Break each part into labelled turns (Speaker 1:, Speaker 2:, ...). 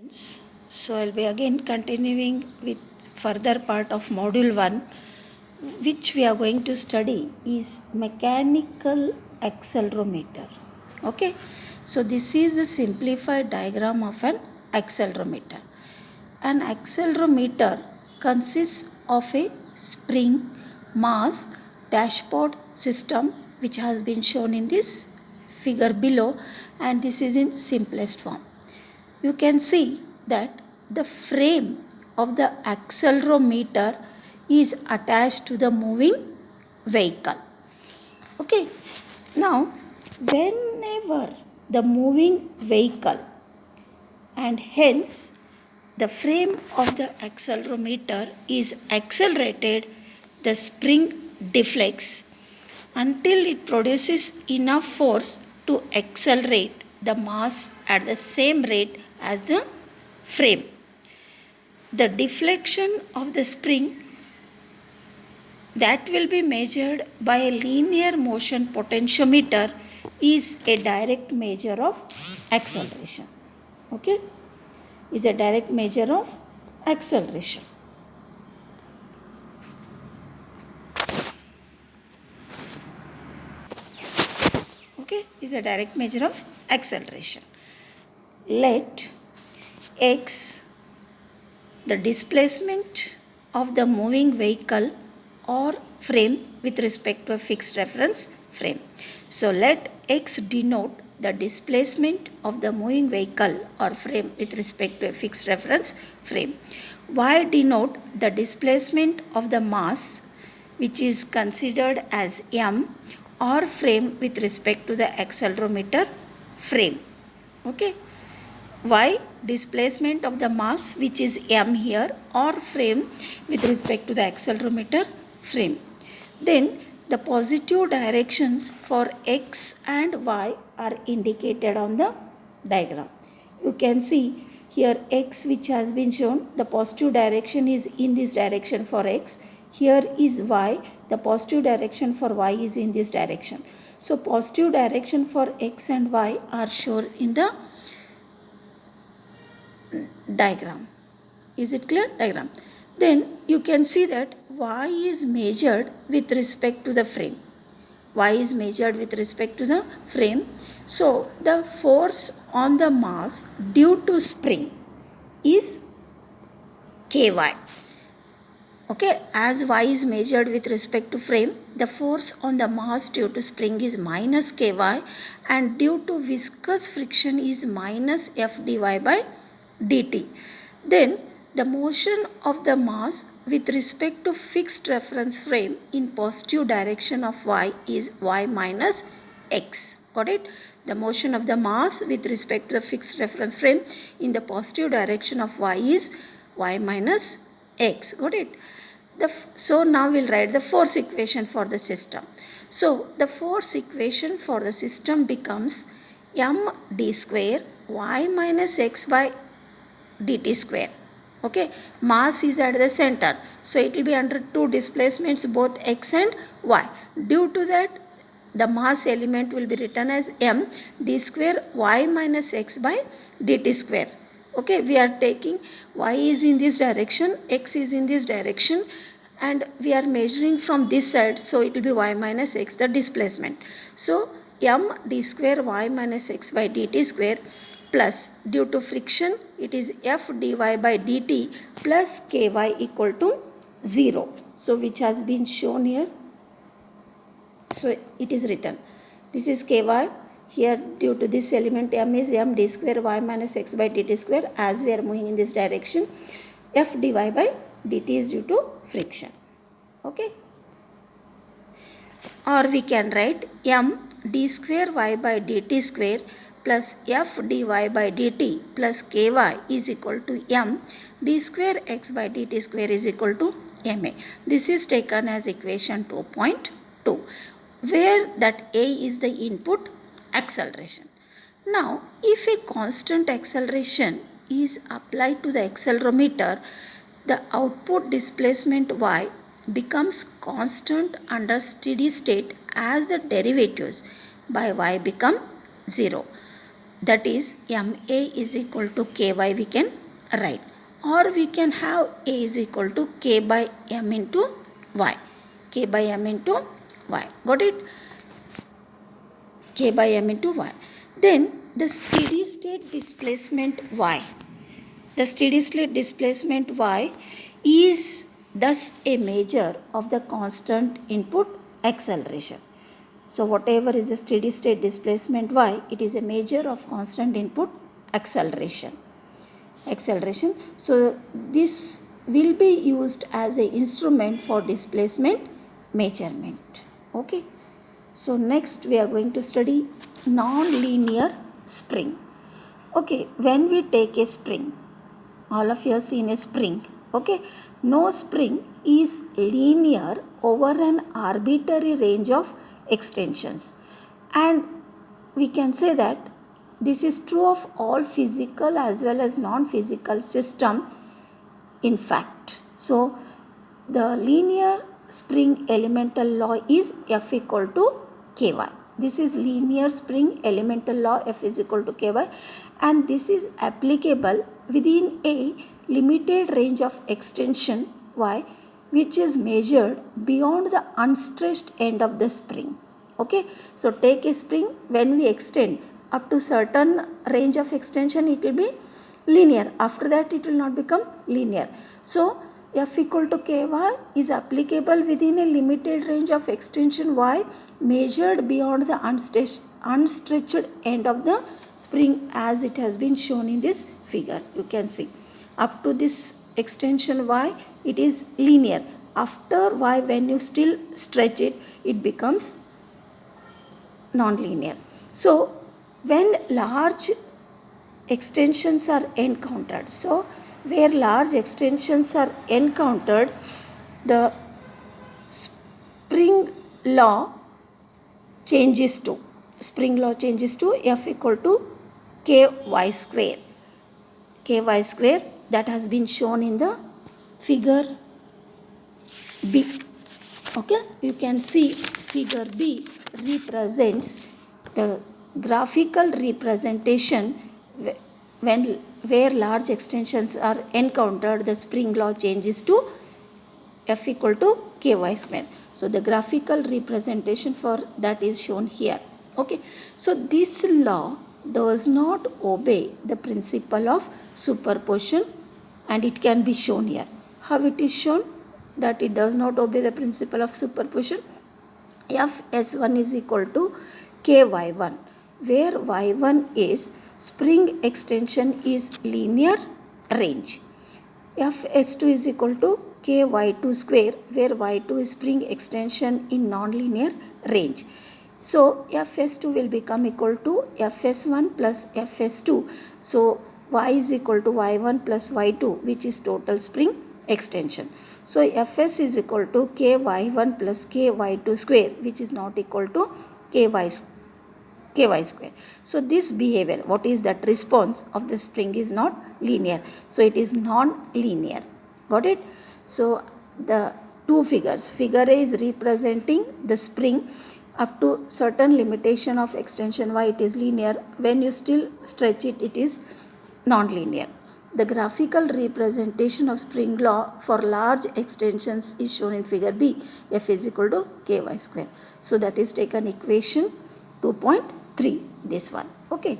Speaker 1: So I'll be again continuing with further part of module 1, which we are going to study is mechanical accelerometer. Okay, so this is a simplified diagram of an accelerometer. An accelerometer consists of a spring, mass, dashboard system, which has been shown in this figure below, and this is in simplest form. You can see that the frame of the accelerometer is attached to the moving vehicle. Okay, now whenever the moving vehicle and hence the frame of the accelerometer is accelerated, the spring deflects until it produces enough force to accelerate the mass at the same rate as the frame. The deflection of the spring that will be measured by a linear motion potentiometer is a direct measure of acceleration. Okay, is a direct measure of acceleration. Okay, is a direct measure of acceleration. Let x the displacement of the moving vehicle or frame with respect to a fixed reference frame. So let x denote the displacement of the moving vehicle or frame with respect to a fixed reference frame. Y denote the displacement of the mass, which is considered as m, or frame with respect to the accelerometer frame. Okay, y displacement of the mass, which is m here, or frame with respect to the accelerometer frame. Then the positive directions for x and y are indicated on the diagram. You can see here x, which has been shown, the positive direction is in this direction for x. Here is y, the positive direction for y is in this direction. So positive direction for x and y are shown in the diagram. Is it clear? Diagram. Then you can see that y is measured with respect to the frame. Y is measured with respect to the frame. So the force on the mass due to spring is ky. Okay, as y is measured with respect to frame, the force on the mass due to spring is minus ky, and due to viscous friction is minus f dy by dt. Then the motion of the mass with respect to fixed reference frame in positive direction of y is y minus x. Got it? The motion of the mass with respect to the fixed reference frame in the positive direction of y is y minus x. Got it? So now we'll write the force equation for the system. So the force equation for the system becomes m d square y minus x by dt square. Okay, mass is at the center, so it will be under two displacements, both x and y. Due to that, the mass element will be written as m d square y minus x by dt square. Okay, we are taking y is in this direction, x is in this direction, and we are measuring from this side, so it will be y minus x, the displacement. So m d square y minus x by dt square plus, due to friction, it is f dy by dt plus ky equal to 0. So which has been shown here. So it is written. This is ky. Here due to this element m is m d square y minus x by dt square. As we are moving in this direction, f dy by dt is due to friction. Okay. Or we can write m d square y by dt square plus f dy by dt plus ky is equal to m d square x by dt square is equal to ma. This is taken as equation 2.2, where that a is the input acceleration. Now, if a constant acceleration is applied to the accelerometer, the output displacement y becomes constant under steady state as the derivatives by y become 0. that is MA is equal to Ky we can write, or we can have A is equal to K by M into Y. K by M into Y. Got it? K by M into Y. Then the steady state displacement Y. The steady state displacement Y is thus a measure of the constant input acceleration. So whatever is the steady state displacement Y, it is a measure of constant input acceleration. So this will be used as an instrument for displacement measurement. Okay. So next we are going to study non-linear spring. Okay, when we take a spring, all of you have seen a spring. Okay, no spring is linear over an arbitrary range of extensions, and we can say that this is true of all physical as well as non-physical system in fact. So the linear spring elemental law is F equal to Ky. This is linear spring elemental law, F is equal to Ky, and this is applicable within a limited range of extension Y, which is measured beyond the unstretched end of the spring. Okay, so take a spring, when we extend up to certain range of extension, it will be linear. After that, it will not become linear. So F equal to Ky is applicable within a limited range of extension Y measured beyond the unstretched end of the spring, as it has been shown in this figure. You can see up to this extension Y, it is linear. After Y, when you still stretch it, it becomes non-linear. So when large extensions are encountered, so where large extensions are encountered, the spring law changes to F equal to Ky square. Ky square, that has been shown in the figure B. Okay, you can see figure B represents the graphical representation where large extensions are encountered, the spring law changes to F equal to Ky square. So the graphical representation for that is shown here. Okay, so this law does not obey the principle of superposition, and it can be shown here. How it is shown that it does not obey the principle of superposition? Fs1 is equal to Ky1, where y1 is spring extension is linear range. Fs2 is equal to Ky2 square, where y2 is spring extension in non-linear range. So Fs2 will become equal to Fs1 plus Fs2. So y is equal to y1 plus y2, which is total spring extension. So Fs is equal to Ky1 plus Ky2 square, which is not equal to Ky square. So this behavior, what is that response of the spring, is not linear. So it is non-linear. Got it? So the two figures, figure A is representing the spring up to certain limitation of extension Y, it is linear. When you still stretch it, it is non-linear. The graphical representation of spring law for large extensions is shown in figure B. F is equal to Ky square. So that is taken equation 2.3, this one. Okay.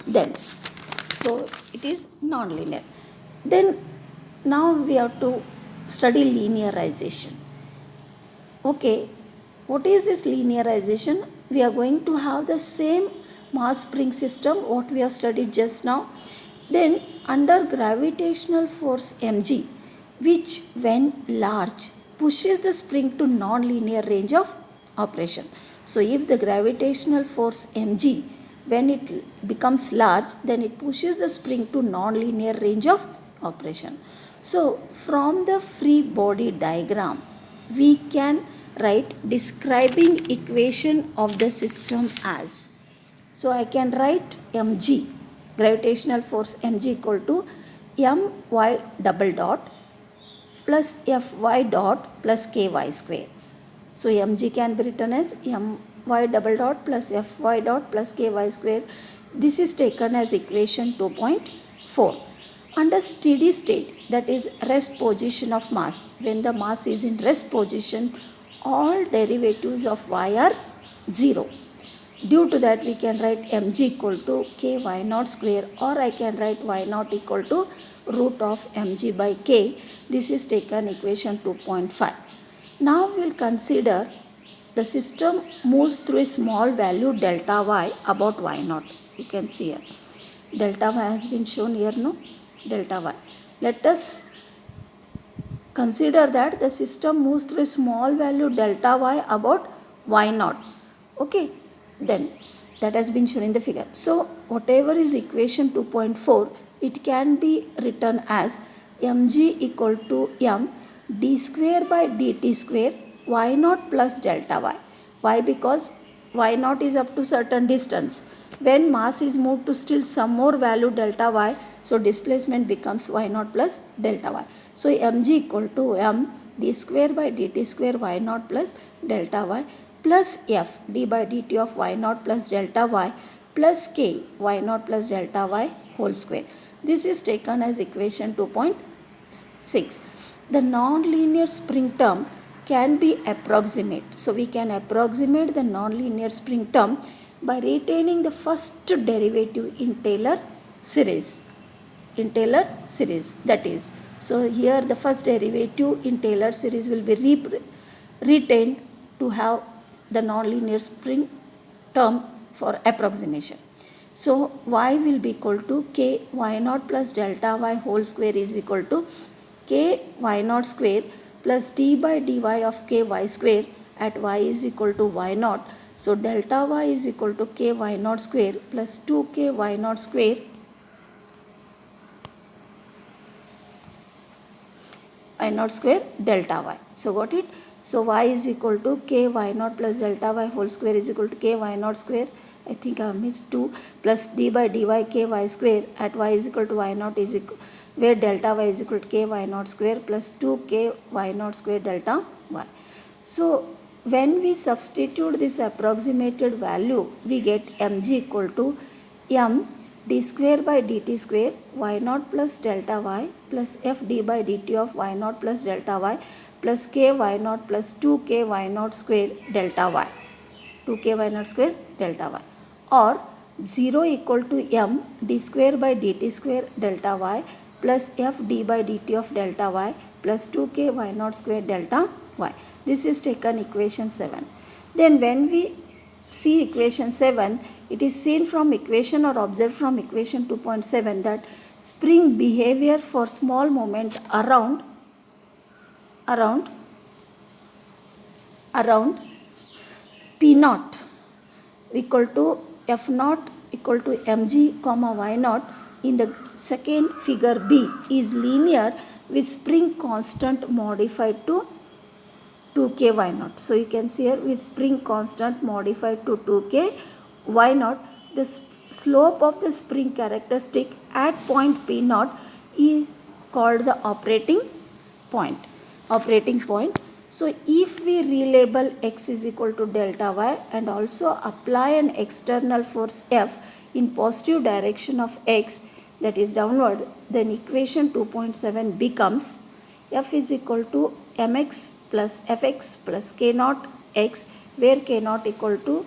Speaker 1: Then, so it is non-linear. Then now we have to study linearization. Okay, what is this linearization? We are going to have the same mass spring system what we have studied just now. Then under gravitational force mg, which when large pushes the spring to non-linear range of operation. So if the gravitational force mg, when it becomes large, then it pushes the spring to non-linear range of operation. So from the free body diagram, we can write describing equation of the system as, so I can write mg, gravitational force mg equal to my double dot plus fy dot plus ky square. So mg can be written as y double dot plus fy dot plus ky square. This is taken as equation 2.4. Under steady state, that is rest position of mass, when the mass is in rest position, all derivatives of y are 0. Due to that, we can write mg equal to k y naught square, or I can write y naught equal to root of mg by k. This is taken equation 2.5. Now we will consider the system moves through a small value delta y about y naught. You can see here. Delta y has been shown here, no? Delta y. Let us consider that the system moves through a small value delta y about y naught. Okay. Then that has been shown in the figure. So whatever is equation 2.4, it can be written as mg equal to m d square by dt square y naught plus delta y. Why? Because y naught is up to certain distance. When mass is moved to still some more value delta y, so displacement becomes y naught plus delta y. So mg equal to m d square by dt square y naught plus delta y plus f d by dt of y naught plus delta y plus k y naught plus delta y whole square. This is taken as equation 2.6. The non-linear spring term can be approximate. So we can approximate the non-linear spring term by retaining the first derivative in Taylor series. That is, so here the first derivative in Taylor series will be retained to have the non-linear spring term for approximation. So y will be equal to k y naught plus delta y whole square is equal to k y naught square plus d by dy of k y square at y is equal to y naught. So delta y is equal to k y naught square plus 2k y naught square y naught square delta y. So got it? So y is equal to k y naught plus delta y whole square is equal to k y naught square, I think I have missed 2, plus d by dy k y square at y is equal to y naught is equal, where delta y is equal to k y naught square plus 2 k y naught square delta y. So when we substitute this approximated value, we get mg equal to m d square by dt square y naught plus delta y plus f d by dt of y naught plus delta y plus k y naught plus 2k y naught square delta y, 2k y naught square delta y, or 0 equal to m d square by dt square delta y plus f d by dt of delta y plus 2k y naught square delta y. This is taken equation 7. Then when we see equation 7, it is seen from equation or observed from equation 2.7 that spring behavior for small moment around P naught equal to F naught equal to mg comma y naught in the second figure B is linear with spring constant modified to 2k y naught. So you can see here with spring constant modified to 2k y naught, the slope of the spring characteristic at point P naught is called the operating point. So if we relabel x is equal to delta y and also apply an external force F in positive direction of x, that is downward, then equation 2.7 becomes F is equal to mx plus fx plus k naught x, where k naught equal to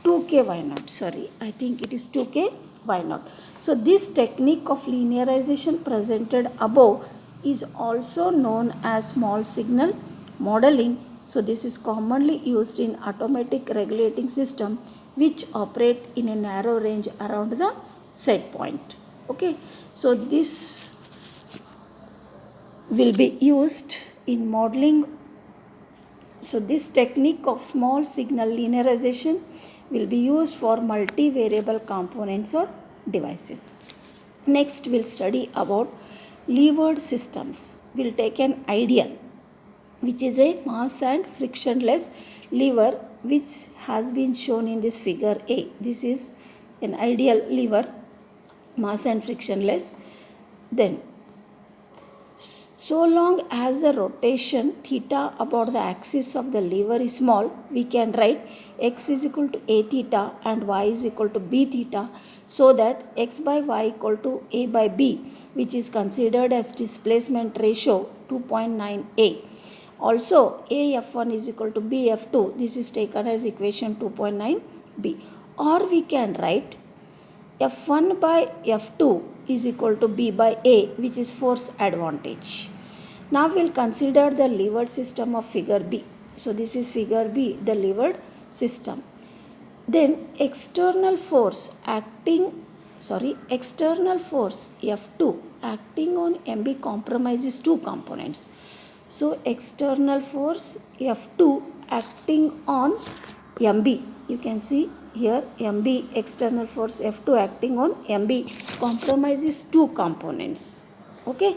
Speaker 1: 2k y naught. Sorry, I think it is 2k y naught. So this technique of linearization presented above is also known as small signal modeling. So this is commonly used in automatic regulating system which operate in a narrow range around the set point. Okay, so this will be used in modeling. So this technique of small signal linearization will be used for multivariable components or devices. Next we'll study about levered systems. We'll take an ideal, which is a mass and frictionless lever, which has been shown in this figure A. This is an ideal lever, mass and frictionless. Then so long as the rotation theta about the axis of the lever is small, we can write x is equal to a theta and y is equal to b theta, so that x by y equal to a by b, which is considered as displacement ratio 2.9a. Also, a f1 is equal to b f2. This is taken as equation 2.9b. Or we can write f1 by f2 is equal to b by a, which is force advantage. Now we'll consider the levered system of figure B. So this is figure B, the levered system. Then external force F2 acting on MB comprises two components. So external force F2 acting on MB, you can see here MB, external force F2 acting on MB comprises two components. Okay,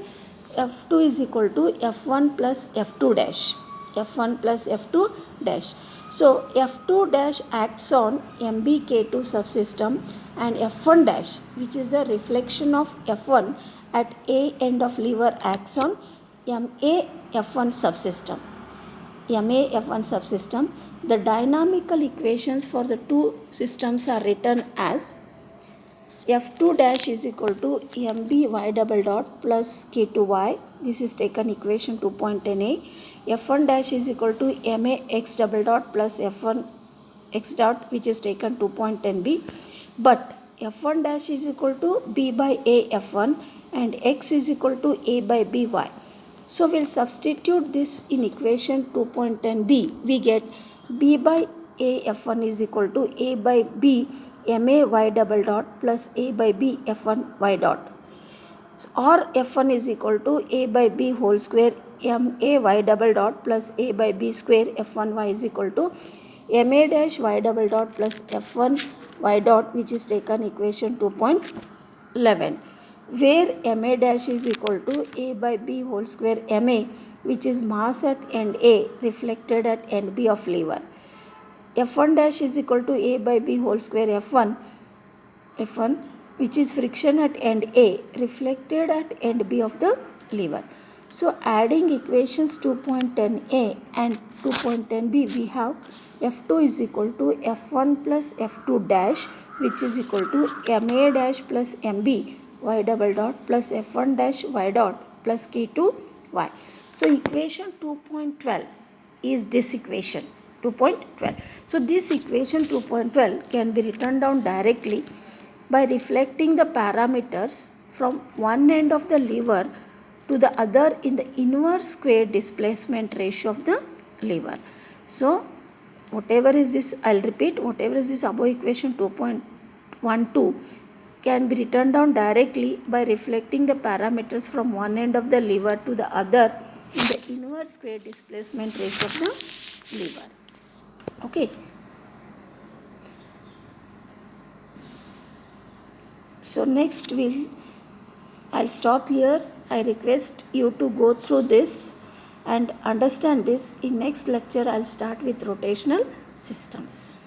Speaker 1: F2 is equal to F1 plus F2 dash. F1 plus F2 dash. So F2 dash acts on MBK2 subsystem, and F1 dash, which is the reflection of F1 at A end of lever, acts on MA-F1 subsystem. MA-F1 subsystem. The dynamical equations for the two systems are written as F2 dash is equal to MB y double dot plus K2y. This is taken equation 2.10a. F1 dash is equal to MA x double dot plus F1 x dot, which is taken 2.10b. But F1 dash is equal to B by A F1 and x is equal to A by By. So we'll substitute this in equation 2.10b. We get B by A F1 is equal to A by B MA y double dot plus A by B F1 y dot. Or F1 is equal to A by B whole square MA y double dot plus A by B square F1 y is equal to MA dash y double dot plus F1 y dot, which is taken equation 2.11, where MA dash is equal to A by B whole square MA, which is mass at end A reflected at end B of lever. F1 dash is equal to A by B whole square F1, which is friction at end A reflected at end B of the lever. So adding equations 2.10a and 2.10b, we have F2 is equal to F1 plus F2 dash, which is equal to MA dash plus MB y double dot plus F1 dash y dot plus K2y. So equation 2.12 is this equation 2.12. So this equation 2.12 can be written down directly by reflecting the parameters from one end of the lever to the other in the inverse square displacement ratio of the lever. So whatever is this, I'll repeat, whatever is this above equation 2.12 can be written down directly by reflecting the parameters from one end of the lever to the other in the inverse square displacement ratio of the lever. Okay. So next I'll stop here. I request you to go through this and understand this. In next lecture, I'll start with rotational systems.